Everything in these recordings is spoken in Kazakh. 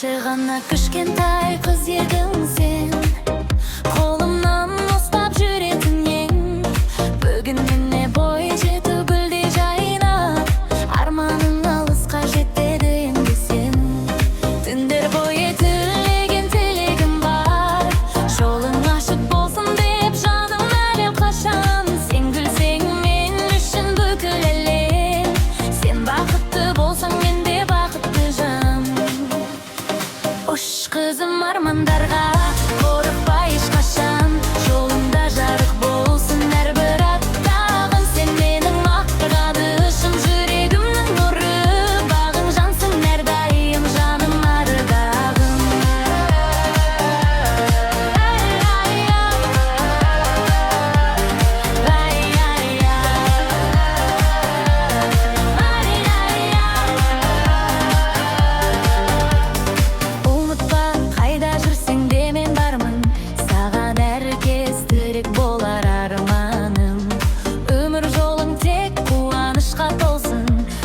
Кеше ғана кішкентай қыз едің сен, қолымнан ұстап жүретін ең. Бүгін міне бой жету гүлдей жайнап, арманың алысқа жетеді енді сен. Түндер бойы тілеген тілегім бар, жолың ашық болсын деп жаным әлем қашан. Сен күлсең мен үшін бүкіл әлем, сен бақытты болсаң мен де бақытты жан. Ұш қызым армандарға, қорықпа ешқашан, жолыңда жарық болсын әрбір аттағың. Сен менің мақтағанышым, жүрегімнің нұры, бағың жансың әрдайым жаным ардағым. Ұмытпа, қайда жүрсең де мен бармын, саған әркез тірек болар арманым. Өмір жолың тек қуанышқа толсын,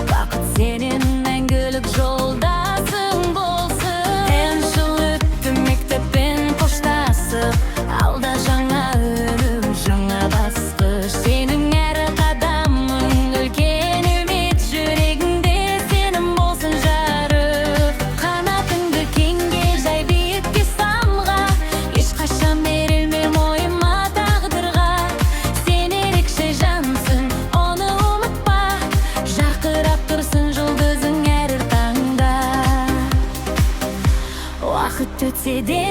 бақыт сенен мәңгілік жолдасың болсын. Ән жыл өтті мектеппен қоштасып, алда жаңа өмір, жаңа басқыш. Сенің әр қадамың үлкен үміт, жүрегіңде сенім болсын жарық. Қанатыңды кеңге жай, биікке самға, ешқашан берілме мойыма тағдырға. Сен ерекше жансың, оны ұмытпа, жарқырап тұрсын жұлдызың әр таңда. Уақыт өтсе де